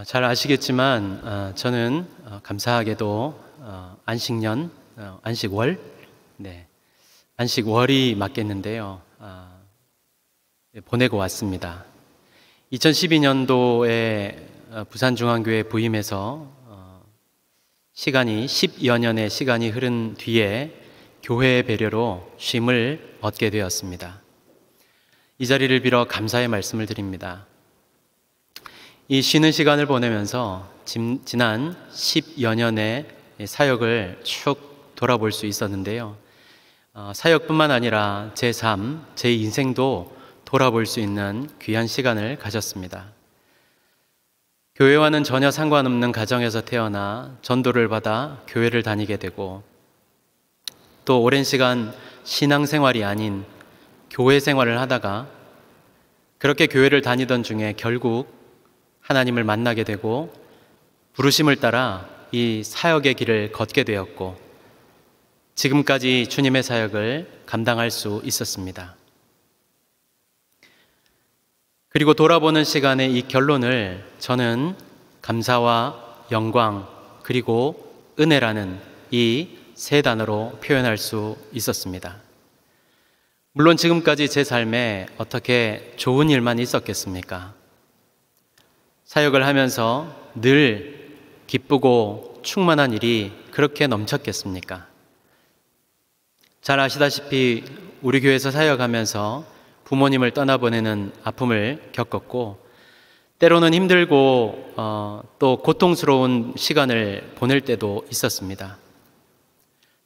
잘 아시겠지만 저는 감사하게도 안식년, 안식월, 안식월이 맞겠는데요. 보내고 왔습니다. 2012년도에 부산중앙교회 부임해서 시간이 10여 년의 시간이 흐른 뒤에 교회의 배려로 쉼을 얻게 되었습니다. 이 자리를 빌어 감사의 말씀을 드립니다. 이 쉬는 시간을 보내면서 지난 10여 년의 사역을 쭉 돌아볼 수 있었는데요. 사역뿐만 아니라 제 삶, 제 인생도 돌아볼 수 있는 귀한 시간을 가졌습니다. 교회와는 전혀 상관없는 가정에서 태어나 전도를 받아 교회를 다니게 되고, 또 오랜 시간 신앙생활이 아닌 교회 생활을 하다가 그렇게 교회를 다니던 중에 결국 하나님을 만나게 되고 부르심을 따라 이 사역의 길을 걷게 되었고, 지금까지 주님의 사역을 감당할 수 있었습니다. 그리고 돌아보는 시간에 이 결론을 저는 감사와 영광 그리고 은혜라는 이 세 단어로 표현할 수 있었습니다. 물론 지금까지 제 삶에 어떻게 좋은 일만 있었겠습니까? 사역을 하면서 늘 기쁘고 충만한 일이 그렇게 넘쳤겠습니까? 잘 아시다시피 우리 교회에서 사역하면서 부모님을 떠나보내는 아픔을 겪었고, 때로는 힘들고 또 고통스러운 시간을 보낼 때도 있었습니다.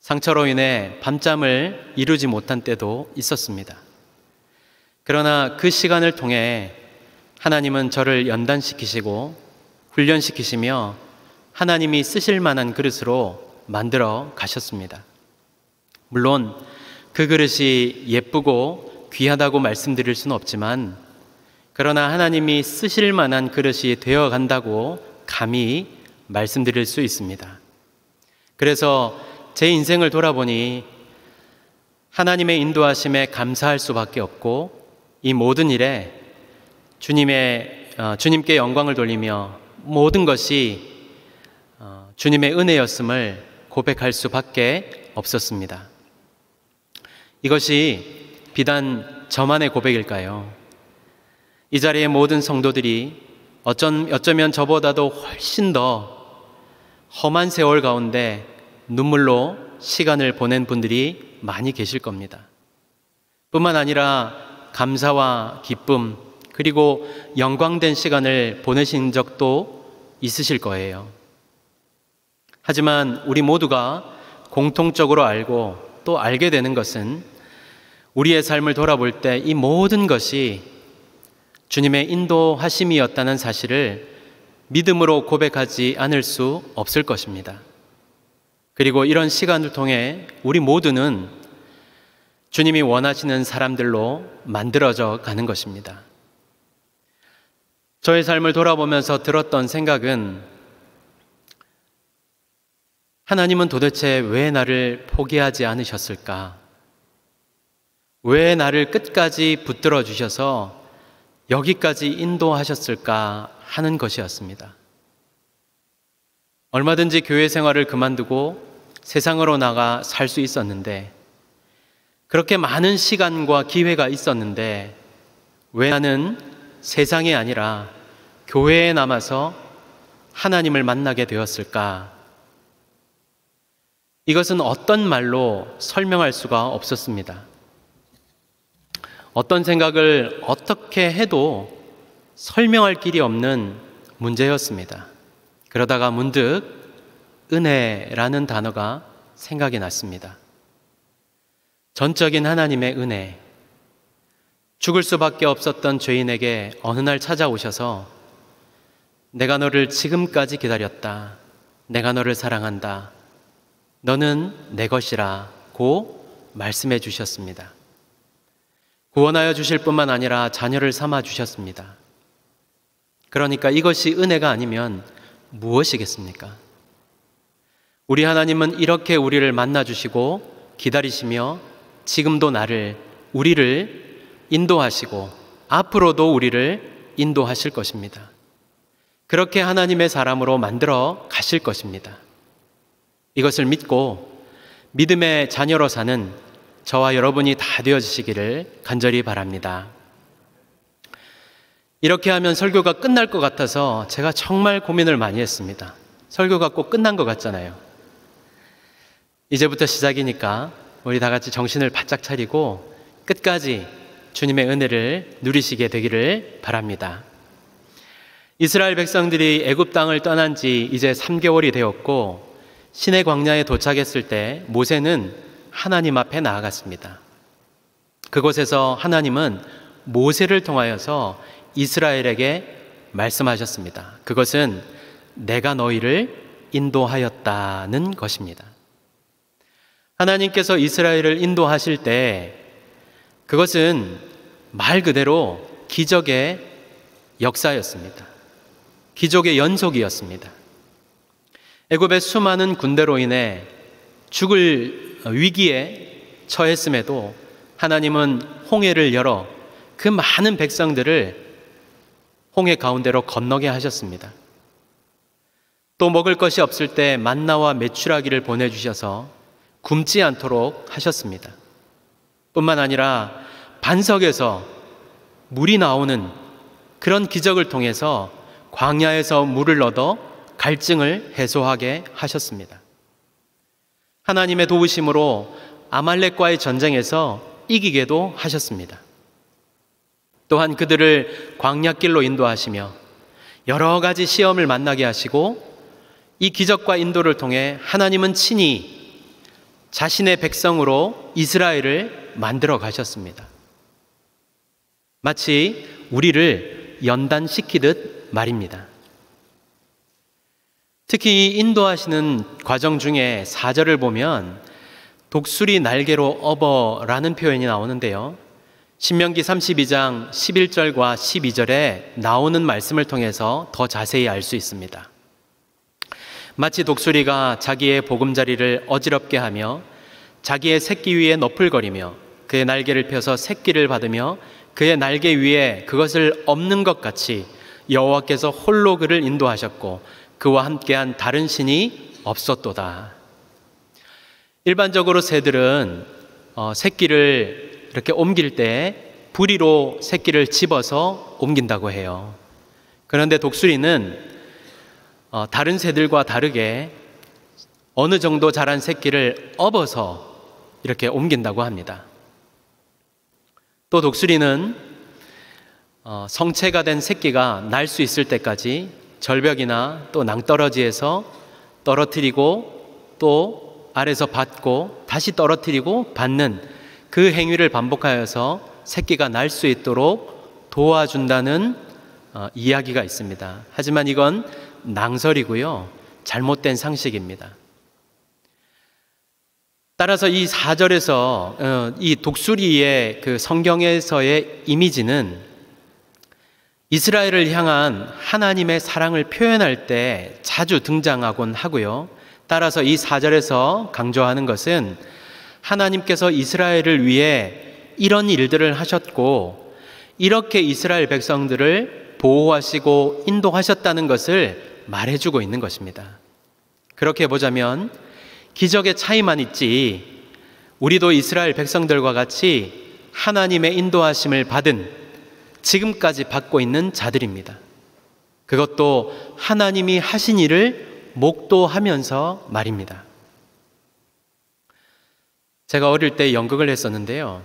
상처로 인해 밤잠을 이루지 못한 때도 있었습니다. 그러나 그 시간을 통해 하나님은 저를 연단시키시고 훈련시키시며 하나님이 쓰실 만한 그릇으로 만들어 가셨습니다. 물론 그 그릇이 예쁘고 귀하다고 말씀드릴 수는 없지만, 그러나 하나님이 쓰실 만한 그릇이 되어 간다고 감히 말씀드릴 수 있습니다. 그래서 제 인생을 돌아보니 하나님의 인도하심에 감사할 수밖에 없고, 이 모든 일에 주님께 영광을 돌리며 모든 것이 주님의 은혜였음을 고백할 수밖에 없었습니다. 이것이 비단 저만의 고백일까요? 이 자리의 모든 성도들이 어쩌면 저보다도 훨씬 더 험한 세월 가운데 눈물로 시간을 보낸 분들이 많이 계실 겁니다. 뿐만 아니라 감사와 기쁨 그리고 영광된 시간을 보내신 적도 있으실 거예요. 하지만 우리 모두가 공통적으로 알고 또 알게 되는 것은, 우리의 삶을 돌아볼 때 이 모든 것이 주님의 인도하심이었다는 사실을 믿음으로 고백하지 않을 수 없을 것입니다. 그리고 이런 시간을 통해 우리 모두는 주님이 원하시는 사람들로 만들어져 가는 것입니다. 저의 삶을 돌아보면서 들었던 생각은, 하나님은 도대체 왜 나를 포기하지 않으셨을까? 왜 나를 끝까지 붙들어 주셔서 여기까지 인도하셨을까 하는 것이었습니다. 얼마든지 교회 생활을 그만두고 세상으로 나가 살 수 있었는데, 그렇게 많은 시간과 기회가 있었는데 왜 나는 세상이 아니라 교회에 남아서 하나님을 만나게 되었을까? 이것은 어떤 말로 설명할 수가 없었습니다. 어떤 생각을 어떻게 해도 설명할 길이 없는 문제였습니다. 그러다가 문득 은혜라는 단어가 생각이 났습니다. 전적인 하나님의 은혜. 죽을 수밖에 없었던 죄인에게 어느 날 찾아오셔서 내가 너를 지금까지 기다렸다. 내가 너를 사랑한다. 너는 내 것이라고 말씀해 주셨습니다. 구원하여 주실 뿐만 아니라 자녀를 삼아 주셨습니다. 그러니까 이것이 은혜가 아니면 무엇이겠습니까? 우리 하나님은 이렇게 우리를 만나주시고 기다리시며 지금도 우리를 인도하시고 앞으로도 우리를 인도하실 것입니다. 그렇게 하나님의 사람으로 만들어 가실 것입니다. 이것을 믿고 믿음의 자녀로 사는 저와 여러분이 다 되어주시기를 간절히 바랍니다. 이렇게 하면 설교가 끝날 것 같아서 제가 정말 고민을 많이 했습니다. 설교가 꼭 끝난 것 같잖아요. 이제부터 시작이니까 우리 다 같이 정신을 바짝 차리고 끝까지 주님의 은혜를 누리시게 되기를 바랍니다. 이스라엘 백성들이 애굽 땅을 떠난 지 이제 3개월이 되었고 시내 광야에 도착했을 때 모세는 하나님 앞에 나아갔습니다. 그곳에서 하나님은 모세를 통하여서 이스라엘에게 말씀하셨습니다. 그것은 내가 너희를 인도하였다는 것입니다. 하나님께서 이스라엘을 인도하실 때 그것은 말 그대로 기적의 역사였습니다. 기적의 연속이었습니다. 애굽의 수많은 군대로 인해 죽을 위기에 처했음에도 하나님은 홍해를 열어 그 많은 백성들을 홍해 가운데로 건너게 하셨습니다. 또 먹을 것이 없을 때 만나와 메추라기를 보내주셔서 굶지 않도록 하셨습니다. 뿐만 아니라 반석에서 물이 나오는 그런 기적을 통해서 광야에서 물을 얻어 갈증을 해소하게 하셨습니다. 하나님의 도우심으로 아말렉과의 전쟁에서 이기게도 하셨습니다. 또한 그들을 광야길로 인도하시며 여러 가지 시험을 만나게 하시고 이 기적과 인도를 통해 하나님은 친히 자신의 백성으로 이스라엘을 만들어 가셨습니다. 마치 우리를 연단시키듯 말입니다. 특히 이 인도하시는 과정 중에 4절을 보면 독수리 날개로 업어라는 표현이 나오는데요. 신명기 32장 11절과 12절에 나오는 말씀을 통해서 더 자세히 알 수 있습니다. 마치 독수리가 자기의 보금자리를 어지럽게 하며 자기의 새끼 위에 너풀거리며 그의 날개를 펴서 새끼를 받으며 그의 날개 위에 그것을 엎는 것 같이 여호와께서 홀로 그를 인도하셨고 그와 함께한 다른 신이 없었도다. 일반적으로 새들은 새끼를 이렇게 옮길 때 부리로 새끼를 집어서 옮긴다고 해요. 그런데 독수리는 다른 새들과 다르게 어느 정도 자란 새끼를 업어서 이렇게 옮긴다고 합니다. 또 독수리는 성체가 된 새끼가 날 수 있을 때까지 절벽이나 또 낭떠러지에서 떨어뜨리고 또 아래서 받고 다시 떨어뜨리고 받는 그 행위를 반복하여서 새끼가 날 수 있도록 도와준다는 이야기가 있습니다. 하지만 이건 낭설이고요. 잘못된 상식입니다. 따라서 이 4절에서 이 독수리의 그 성경에서의 이미지는 이스라엘을 향한 하나님의 사랑을 표현할 때 자주 등장하곤 하고요. 따라서 이 4절에서 강조하는 것은 하나님께서 이스라엘을 위해 이런 일들을 하셨고 이렇게 이스라엘 백성들을 보호하시고 인도하셨다는 것을 말해주고 있는 것입니다. 그렇게 보자면 기적의 차이만 있지 우리도 이스라엘 백성들과 같이 하나님의 인도하심을 받은 지금까지 받고 있는 자들입니다. 그것도 하나님이 하신 일을 목도하면서 말입니다. 제가 어릴 때 연극을 했었는데요.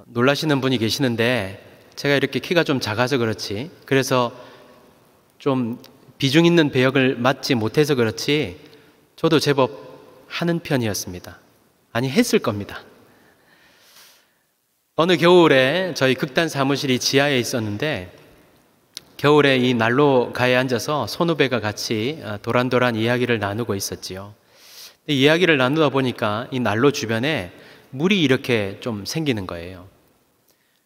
놀라시는 분이 계시는데 제가 이렇게 키가 좀 작아서 그렇지 그래서 좀 비중 있는 배역을 맡지 못해서 그렇지 저도 제법 하는 편이었습니다. 아니 했을 겁니다. 어느 겨울에 저희 극단 사무실이 지하에 있었는데 겨울에 이 난로가에 앉아서 선후배가 같이 도란도란 이야기를 나누고 있었지요. 이야기를 나누다 보니까 이 난로 주변에 물이 이렇게 좀 생기는 거예요.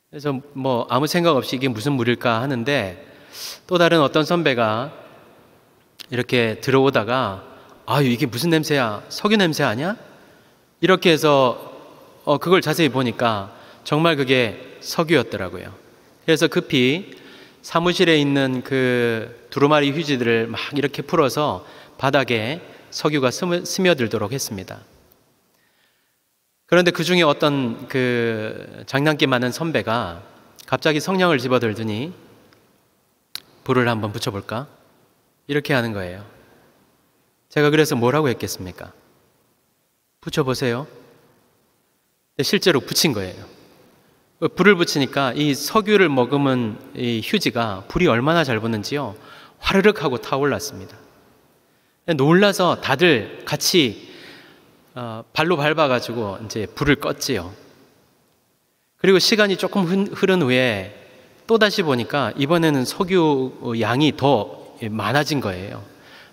그래서 뭐 아무 생각 없이 이게 무슨 물일까 하는데 또 다른 어떤 선배가 이렇게 들어오다가 아유 이게 무슨 냄새야? 석유 냄새 아니야? 이렇게 해서 그걸 자세히 보니까 정말 그게 석유였더라고요. 그래서 급히 사무실에 있는 그 두루마리 휴지들을 막 이렇게 풀어서 바닥에 석유가 스며들도록 했습니다. 그런데 그 중에 어떤 그 장난기 많은 선배가 갑자기 성냥을 집어들더니 불을 한번 붙여볼까? 이렇게 하는 거예요. 제가 그래서 뭐라고 했겠습니까? 붙여보세요. 실제로 붙인 거예요. 불을 붙이니까 이 석유를 머금은 이 휴지가 불이 얼마나 잘 붙는지요. 화르륵 하고 타올랐습니다. 놀라서 다들 같이 발로 밟아가지고 이제 불을 껐지요. 그리고 시간이 조금 흐른 후에 또다시 보니까 이번에는 석유 양이 더 많아진 거예요.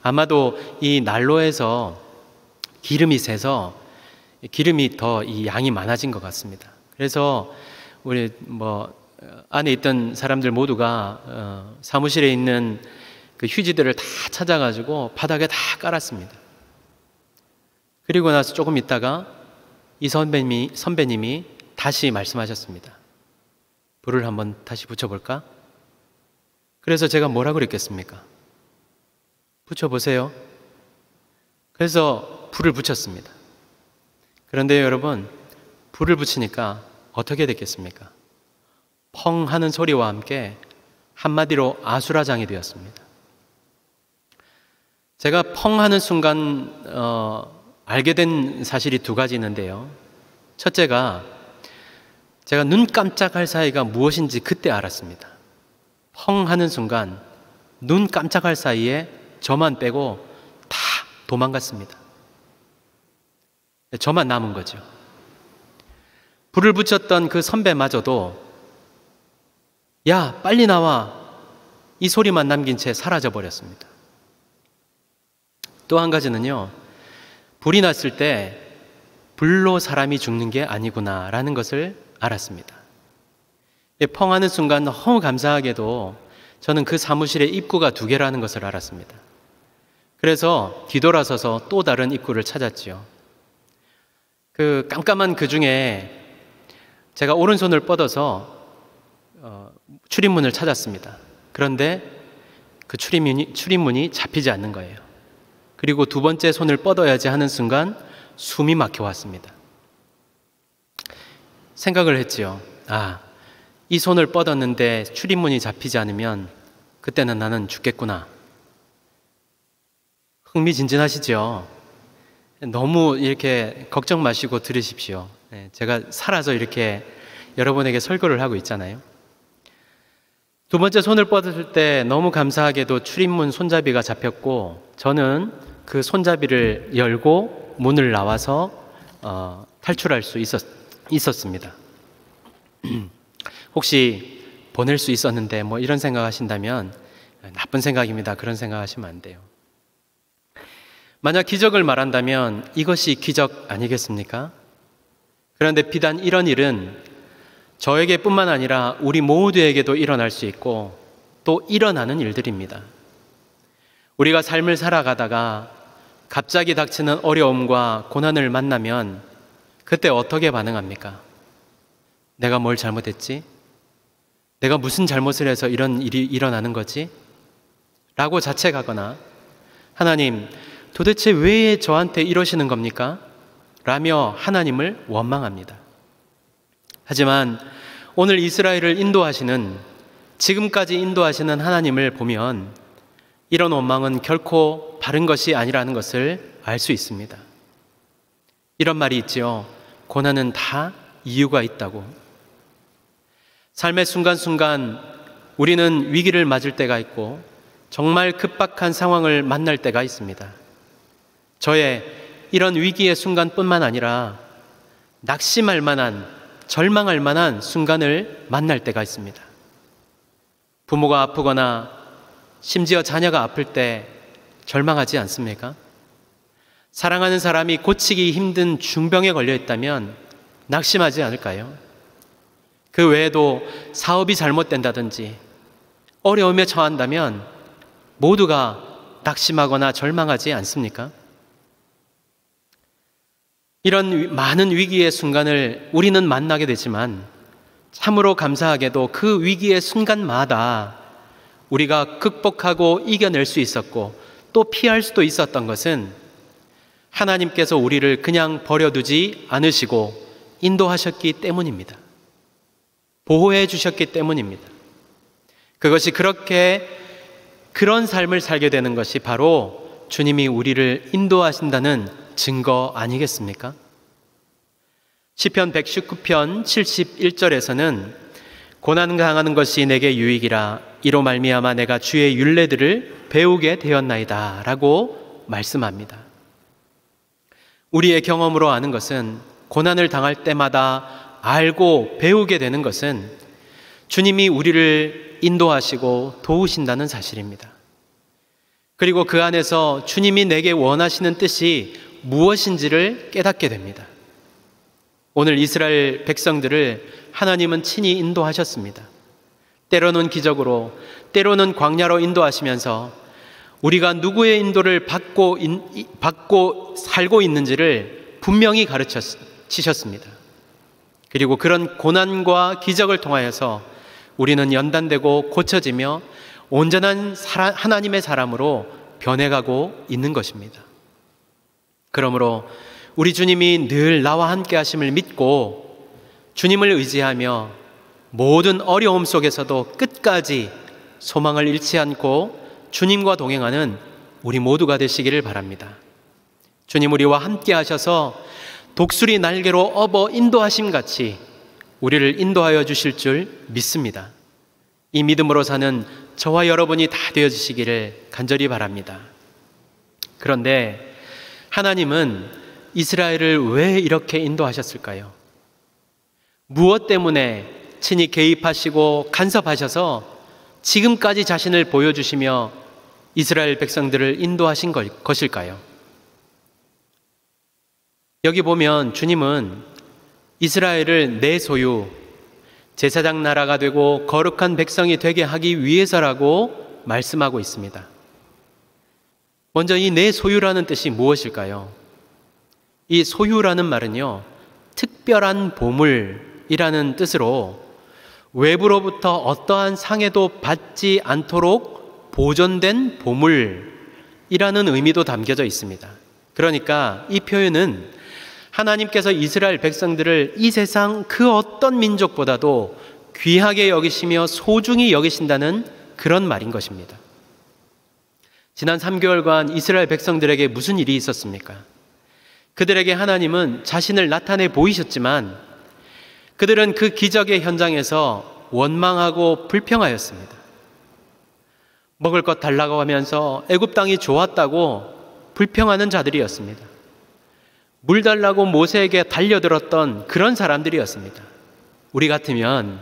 아마도 이 난로에서 기름이 새서 기름이 더 이 양이 많아진 것 같습니다. 그래서 우리 안에 있던 사람들 모두가 사무실에 있는 그 휴지들을 다 찾아가지고 바닥에 다 깔았습니다. 그리고 나서 조금 있다가 이 선배님이 다시 말씀하셨습니다. 불을 한번 다시 붙여볼까? 그래서 제가 뭐라고 그랬겠습니까? 붙여보세요. 그래서 불을 붙였습니다. 그런데 여러분, 불을 붙이니까 어떻게 됐겠습니까? 펑 하는 소리와 함께 한마디로 아수라장이 되었습니다. 제가 펑 하는 순간 알게 된 사실이 두 가지 있는데요. 첫째가 제가 눈 깜짝할 사이가 무엇인지 그때 알았습니다. 펑 하는 순간 눈 깜짝할 사이에 저만 빼고 다 도망갔습니다. 저만 남은 거죠. 불을 붙였던 그 선배마저도 야, 빨리 나와, 이 소리만 남긴 채 사라져 버렸습니다. 또 한 가지는요, 불이 났을 때 불로 사람이 죽는 게 아니구나라는 것을 알았습니다. 펑하는 순간 너무 감사하게도 저는 그 사무실의 입구가 2개라는 것을 알았습니다. 그래서 뒤돌아서서 또 다른 입구를 찾았지요. 그 깜깜한 그 중에 제가 오른손을 뻗어서 출입문을 찾았습니다. 그런데 그 출입문이 잡히지 않는 거예요. 그리고 2번째 손을 뻗어야지 하는 순간 숨이 막혀왔습니다. 생각을 했지요. 이 손을 뻗었는데 출입문이 잡히지 않으면 그때는 나는 죽겠구나. 흥미진진하시죠? 너무 이렇게 걱정 마시고 들으십시오. 제가 살아서 이렇게 여러분에게 설교를 하고 있잖아요. 2번째 손을 뻗었을 때 너무 감사하게도 출입문 손잡이가 잡혔고 저는 그 손잡이를 열고 문을 나와서 탈출할 수 있었습니다. 혹시 보낼 수 있었는데 이런 생각하신다면 나쁜 생각입니다. 그런 생각하시면 안 돼요. 만약 기적을 말한다면 이것이 기적 아니겠습니까? 그런데 비단 이런 일은 저에게뿐만 아니라 우리 모두에게도 일어날 수 있고 또 일어나는 일들입니다. 우리가 삶을 살아가다가 갑자기 닥치는 어려움과 고난을 만나면 그때 어떻게 반응합니까? 내가 뭘 잘못했지? 내가 무슨 잘못을 해서 이런 일이 일어나는 거지? 라고 자책하거나 하나님, 도대체 왜 저한테 이러시는 겁니까? 라며 하나님을 원망합니다. 하지만 오늘 이스라엘을 인도하시는, 지금까지 인도하시는 하나님을 보면 이런 원망은 결코 바른 것이 아니라는 것을 알 수 있습니다. 이런 말이 있지요. 고난은 다 이유가 있다고. 삶의 순간순간 우리는 위기를 맞을 때가 있고 정말 급박한 상황을 만날 때가 있습니다. 저의 이런 위기의 순간뿐만 아니라 낙심할 만한, 절망할 만한 순간을 만날 때가 있습니다. 부모가 아프거나 심지어 자녀가 아플 때 절망하지 않습니까? 사랑하는 사람이 고치기 힘든 중병에 걸려 있다면 낙심하지 않을까요? 그 외에도 사업이 잘못된다든지 어려움에 처한다면 모두가 낙심하거나 절망하지 않습니까? 이런 많은 위기의 순간을 우리는 만나게 되지만 참으로 감사하게도 그 위기의 순간마다 우리가 극복하고 이겨낼 수 있었고 또 피할 수도 있었던 것은 하나님께서 우리를 그냥 버려두지 않으시고 인도하셨기 때문입니다. 보호해 주셨기 때문입니다. 그것이 그런 삶을 살게 되는 것이 바로 주님이 우리를 인도하신다는 증거 아니겠습니까? 시편 119편 71절에서는 고난 당하는 것이 내게 유익이라 이로 말미암아 내가 주의 율례들을 배우게 되었나이다 라고 말씀합니다. 우리의 경험으로 아는 것은, 고난을 당할 때마다 알고 배우게 되는 것은 주님이 우리를 인도하시고 도우신다는 사실입니다. 그리고 그 안에서 주님이 내게 원하시는 뜻이 무엇인지를 깨닫게 됩니다. 오늘 이스라엘 백성들을 하나님은 친히 인도하셨습니다. 때로는 기적으로, 때로는 광야로 인도하시면서 우리가 누구의 인도를 받고 살고 있는지를 분명히 가르치셨습니다. 그리고 그런 고난과 기적을 통하여서 우리는 연단되고 고쳐지며 온전한 하나님의 사람으로 변해가고 있는 것입니다. 그러므로 우리 주님이 늘 나와 함께 하심을 믿고 주님을 의지하며 모든 어려움 속에서도 끝까지 소망을 잃지 않고 주님과 동행하는 우리 모두가 되시기를 바랍니다. 주님 우리와 함께 하셔서 독수리 날개로 업어 인도하심 같이 우리를 인도하여 주실 줄 믿습니다. 이 믿음으로 사는 저와 여러분이 다 되어주시기를 간절히 바랍니다. 그런데 하나님은 이스라엘을 왜 이렇게 인도하셨을까요? 무엇 때문에 친히 개입하시고 간섭하셔서 지금까지 자신을 보여주시며 이스라엘 백성들을 인도하신 것일까요? 여기 보면 주님은 이스라엘을 내 소유, 제사장 나라가 되고 거룩한 백성이 되게 하기 위해서라고 말씀하고 있습니다. 먼저 이 내 소유라는 뜻이 무엇일까요? 이 소유라는 말은요, 특별한 보물이라는 뜻으로 외부로부터 어떠한 상해도 받지 않도록 보존된 보물이라는 의미도 담겨져 있습니다. 그러니까 이 표현은 하나님께서 이스라엘 백성들을 이 세상 그 어떤 민족보다도 귀하게 여기시며 소중히 여기신다는 그런 말인 것입니다. 지난 3개월간 이스라엘 백성들에게 무슨 일이 있었습니까? 그들에게 하나님은 자신을 나타내 보이셨지만 그들은 그 기적의 현장에서 원망하고 불평하였습니다. 먹을 것 달라고 하면서 애굽 땅이 좋았다고 불평하는 자들이었습니다. 물 달라고 모세에게 달려들었던 그런 사람들이었습니다. 우리 같으면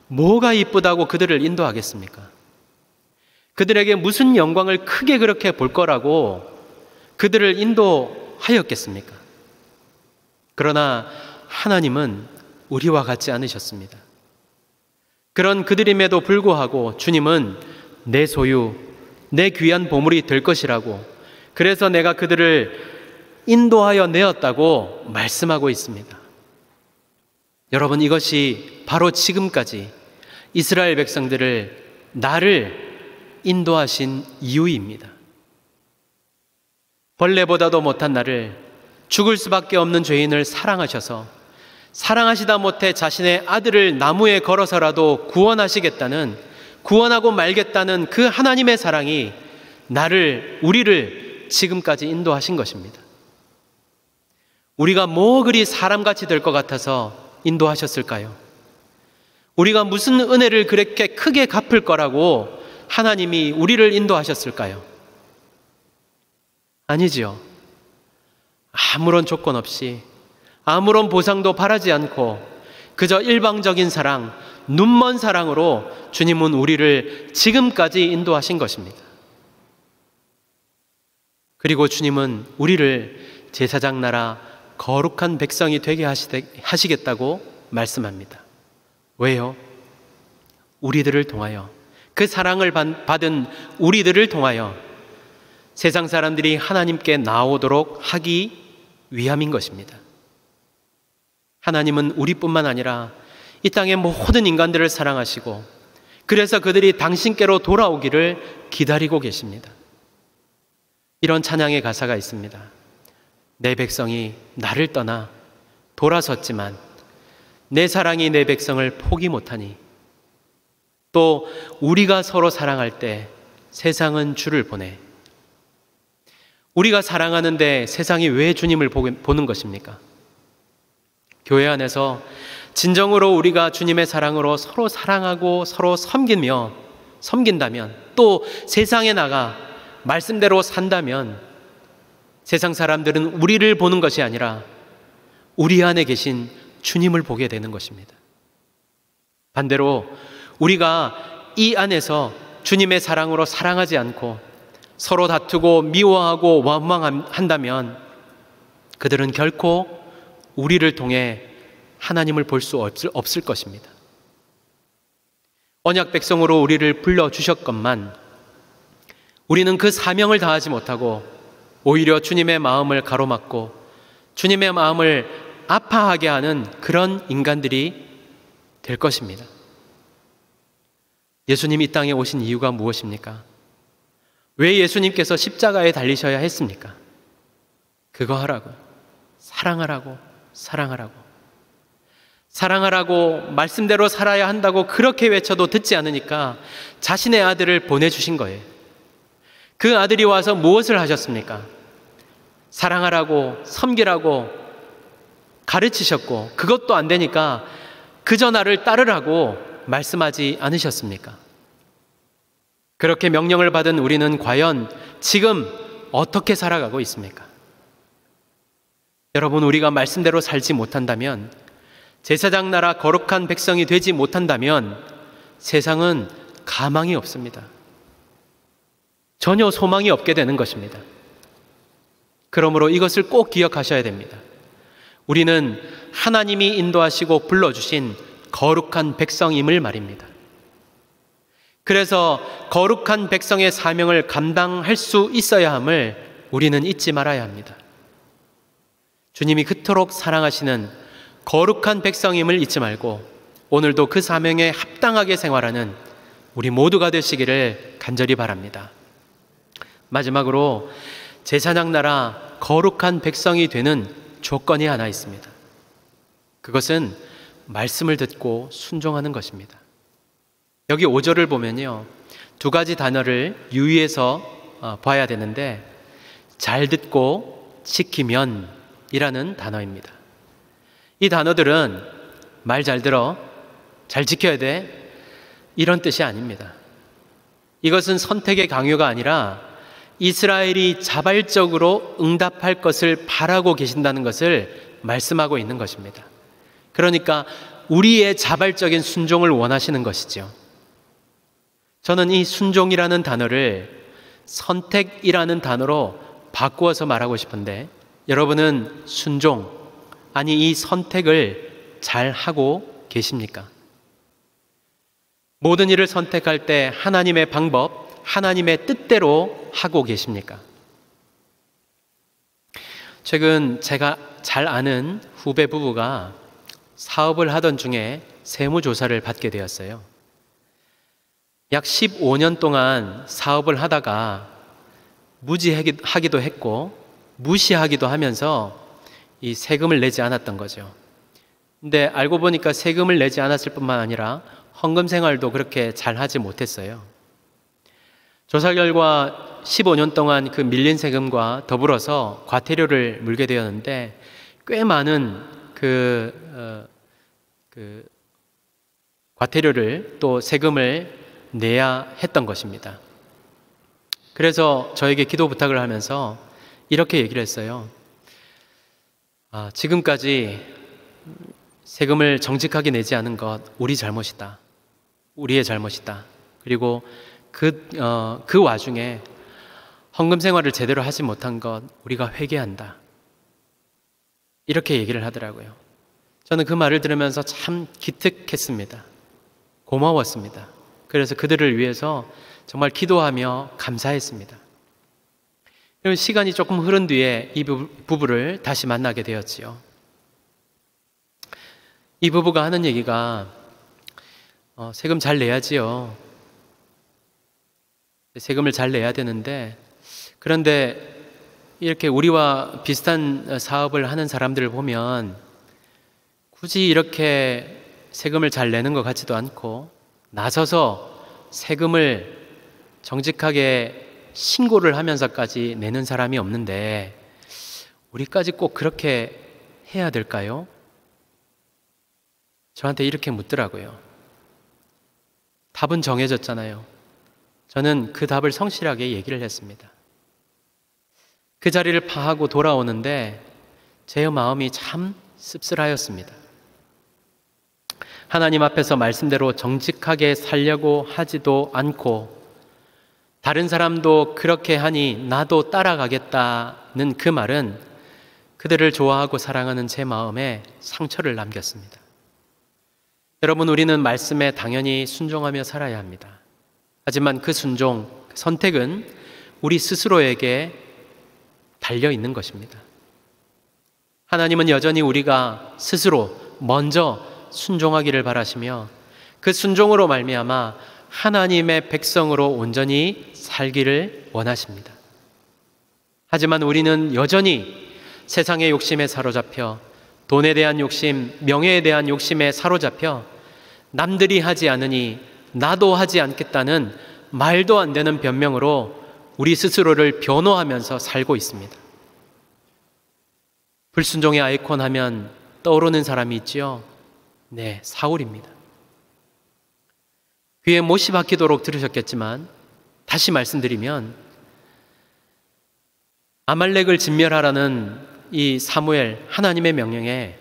뭐가 이쁘다고 그들을 인도하겠습니까? 그들에게 무슨 영광을 크게 그렇게 볼 거라고 그들을 인도하였겠습니까? 그러나 하나님은 우리와 같지 않으셨습니다. 그런 그들임에도 불구하고 주님은 내 소유, 내 귀한 보물이 될 것이라고, 그래서 내가 그들을 인도하여 내었다고 말씀하고 있습니다. 여러분, 이것이 바로 지금까지 이스라엘 백성들을, 나를 인도하신 이유입니다. 벌레보다도 못한 나를, 죽을 수밖에 없는 죄인을 사랑하셔서 사랑하시다 못해 자신의 아들을 나무에 걸어서라도 구원하고 말겠다는 그 하나님의 사랑이 우리를 지금까지 인도하신 것입니다. 우리가 뭐 그리 사람같이 될 것 같아서 인도하셨을까요? 우리가 무슨 은혜를 그렇게 크게 갚을 거라고 하나님이 우리를 인도하셨을까요? 아니지요. 아무런 조건 없이, 아무런 보상도 바라지 않고 그저 일방적인 사랑, 눈먼 사랑으로 주님은 우리를 지금까지 인도하신 것입니다. 그리고 주님은 우리를 제사장 나라, 거룩한 백성이 되게 하시겠다고 말씀합니다. 왜요? 우리들을 통하여, 그 사랑을 받은 우리들을 통하여 세상 사람들이 하나님께 나오도록 하기 위함인 것입니다. 하나님은 우리뿐만 아니라 이 땅의 모든 인간들을 사랑하시고 그래서 그들이 당신께로 돌아오기를 기다리고 계십니다. 이런 찬양의 가사가 있습니다. 내 백성이 나를 떠나 돌아섰지만 내 사랑이 내 백성을 포기 못하니, 또 우리가 서로 사랑할 때 세상은 주를 보내. 우리가 사랑하는데 세상이 왜 주님을 보는 것입니까? 교회 안에서 진정으로 우리가 주님의 사랑으로 서로 사랑하고 서로 섬긴다면, 또 세상에 나가 말씀대로 산다면 세상 사람들은 우리를 보는 것이 아니라 우리 안에 계신 주님을 보게 되는 것입니다. 반대로 우리가 이 안에서 주님의 사랑으로 사랑하지 않고 서로 다투고 미워하고 원망한다면 그들은 결코 우리를 통해 하나님을 볼 수 없을 것입니다. 언약 백성으로 우리를 불러주셨건만 우리는 그 사명을 다하지 못하고 오히려 주님의 마음을 가로막고 주님의 마음을 아파하게 하는 그런 인간들이 될 것입니다. 예수님이 이 땅에 오신 이유가 무엇입니까? 왜 예수님께서 십자가에 달리셔야 했습니까? 그거 하라고, 사랑하라고, 사랑하라고. 사랑하라고, 말씀대로 살아야 한다고 그렇게 외쳐도 듣지 않으니까 자신의 아들을 보내주신 거예요. 그 아들이 와서 무엇을 하셨습니까? 사랑하라고, 섬기라고 가르치셨고, 그것도 안 되니까 그저 나를 따르라고 말씀하지 않으셨습니까? 그렇게 명령을 받은 우리는 과연 지금 어떻게 살아가고 있습니까? 여러분, 우리가 말씀대로 살지 못한다면, 제사장 나라 거룩한 백성이 되지 못한다면 세상은 가망이 없습니다. 전혀 소망이 없게 되는 것입니다. 그러므로 이것을 꼭 기억하셔야 됩니다. 우리는 하나님이 인도하시고 불러주신 거룩한 백성임을 말입니다. 그래서 거룩한 백성의 사명을 감당할 수 있어야 함을 우리는 잊지 말아야 합니다. 주님이 그토록 사랑하시는 거룩한 백성임을 잊지 말고 오늘도 그 사명에 합당하게 생활하는 우리 모두가 되시기를 간절히 바랍니다. 마지막으로 제사장 나라 거룩한 백성이 되는 조건이 하나 있습니다. 그것은 말씀을 듣고 순종하는 것입니다. 여기 5절을 보면요, 두 가지 단어를 유의해서 봐야 되는데, 잘 듣고 지키면 이라는 단어입니다. 이 단어들은 말 잘 들어, 잘 지켜야 돼, 이런 뜻이 아닙니다. 이것은 선택의 강요가 아니라 이스라엘이 자발적으로 응답할 것을 바라고 계신다는 것을 말씀하고 있는 것입니다. 그러니까 우리의 자발적인 순종을 원하시는 것이죠. 저는 이 순종이라는 단어를 선택이라는 단어로 바꾸어서 말하고 싶은데, 여러분은 순종, 아니 이 선택을 잘 하고 계십니까? 모든 일을 선택할 때 하나님의 방법, 하나님의 뜻대로 하고 계십니까? 최근 제가 잘 아는 후배 부부가 사업을 하던 중에 세무조사를 받게 되었어요. 약 15년 동안 사업을 하다가 무지하기도 했고 무시하기도 하면서 이 세금을 내지 않았던 거죠. 근데 알고 보니까 세금을 내지 않았을 뿐만 아니라 헌금 생활도 그렇게 잘 하지 못했어요. 조사 결과 15년 동안 그 밀린 세금과 더불어서 과태료를 물게 되었는데 꽤 많은 그 과태료를 또 세금을 내야 했던 것입니다. 그래서 저에게 기도 부탁을 하면서 이렇게 얘기를 했어요. 지금까지 세금을 정직하게 내지 않은 것 우리 잘못이다. 우리의 잘못이다. 그리고 그 와중에 헌금 생활을 제대로 하지 못한 것 우리가 회개한다. 이렇게 얘기를 하더라고요. 저는 그 말을 들으면서 참 기특했습니다. 고마웠습니다. 그래서 그들을 위해서 정말 기도하며 감사했습니다. 그리고 시간이 조금 흐른 뒤에 이 부부를 다시 만나게 되었지요. 이 부부가 하는 얘기가 세금 잘 내야지요. 세금을 잘 내야 되는데, 그런데 이렇게 우리와 비슷한 사업을 하는 사람들을 보면 굳이 이렇게 세금을 잘 내는 것 같지도 않고 나서서 세금을 정직하게 신고를 하면서까지 내는 사람이 없는데 우리까지 꼭 그렇게 해야 될까요? 저한테 이렇게 묻더라고요. 답은 정해졌잖아요. 저는 그 답을 성실하게 얘기를 했습니다. 그 자리를 파하고 돌아오는데 제 마음이 참 씁쓸하였습니다. 하나님 앞에서 말씀대로 정직하게 살려고 하지도 않고 다른 사람도 그렇게 하니 나도 따라가겠다는 그 말은 그들을 좋아하고 사랑하는 제 마음에 상처를 남겼습니다. 여러분, 우리는 말씀에 당연히 순종하며 살아야 합니다. 하지만 그 순종, 그 선택은 우리 스스로에게 달려 있는 것입니다. 하나님은 여전히 우리가 스스로 먼저 순종하기를 바라시며 그 순종으로 말미암아 하나님의 백성으로 온전히 살기를 원하십니다. 하지만 우리는 여전히 세상의 욕심에 사로잡혀 돈에 대한 욕심, 명예에 대한 욕심에 사로잡혀 남들이 하지 않으니 나도 하지 않겠다는 말도 안 되는 변명으로 우리 스스로를 변호하면서 살고 있습니다. 불순종의 아이콘 하면 떠오르는 사람이 있지요? 네, 사울입니다. 귀에 못이 박히도록 들으셨겠지만 다시 말씀드리면 아말렉을 진멸하라는 이 사무엘 하나님의 명령에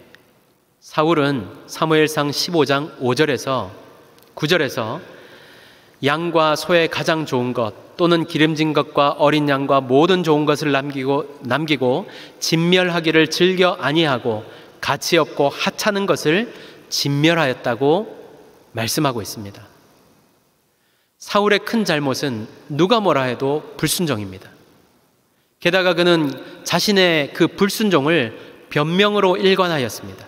사울은 사무엘상 15장 5절에서 9절에서 양과 소의 가장 좋은 것 또는 기름진 것과 어린 양과 모든 좋은 것을 남기고 진멸하기를 즐겨 아니하고 가치 없고 하찮은 것을 진멸하였다고 말씀하고 있습니다. 사울의 큰 잘못은 누가 뭐라 해도 불순종입니다. 게다가 그는 자신의 그 불순종을 변명으로 일관하였습니다.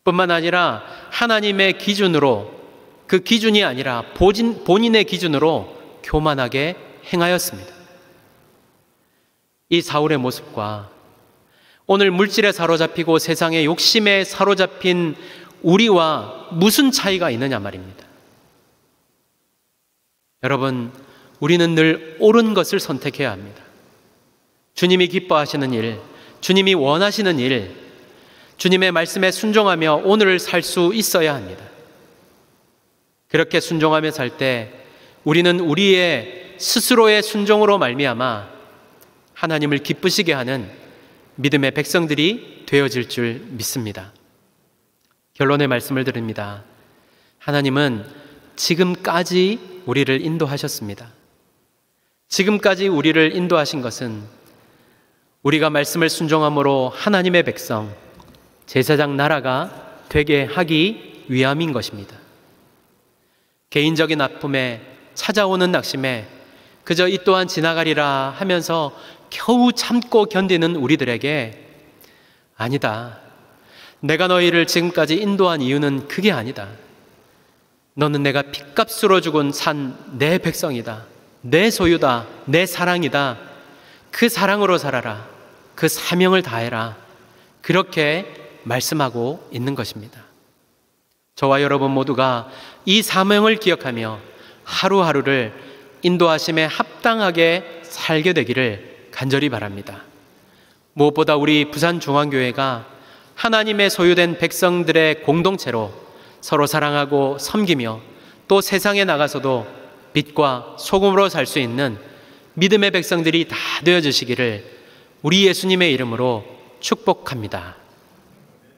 뿐만 아니라 하나님의 기준으로, 그 기준이 아니라 본인의 기준으로 교만하게 행하였습니다. 이 사울의 모습과 오늘 물질에 사로잡히고 세상의 욕심에 사로잡힌 우리와 무슨 차이가 있느냐 말입니다. 여러분, 우리는 늘 옳은 것을 선택해야 합니다. 주님이 기뻐하시는 일, 주님이 원하시는 일, 주님의 말씀에 순종하며 오늘을 살 수 있어야 합니다. 그렇게 순종하며 살 때 우리는 우리의 스스로의 순종으로 말미암아 하나님을 기쁘시게 하는 믿음의 백성들이 되어질 줄 믿습니다. 결론의 말씀을 드립니다. 하나님은 지금까지 우리를 인도하셨습니다. 지금까지 우리를 인도하신 것은 우리가 말씀을 순종함으로 하나님의 백성, 제사장 나라가 되게 하기 위함인 것입니다. 개인적인 아픔에 찾아오는 낙심에 그저 이 또한 지나가리라 하면서 겨우 참고 견디는 우리들에게 아니다. 내가 너희를 지금까지 인도한 이유는 그게 아니다. 너는 내가 핏값으로 주곤 산 내 백성이다. 내 소유다. 내 사랑이다. 그 사랑으로 살아라. 그 사명을 다해라. 그렇게 말씀하고 있는 것입니다. 저와 여러분 모두가 이 사명을 기억하며 하루하루를 인도하심에 합당하게 살게 되기를 간절히 바랍니다. 무엇보다 우리 부산중앙교회가 하나님의 소유된 백성들의 공동체로 서로 사랑하고 섬기며 또 세상에 나가서도 빛과 소금으로 살 수 있는 믿음의 백성들이 다 되어주시기를 우리 예수님의 이름으로 축복합니다.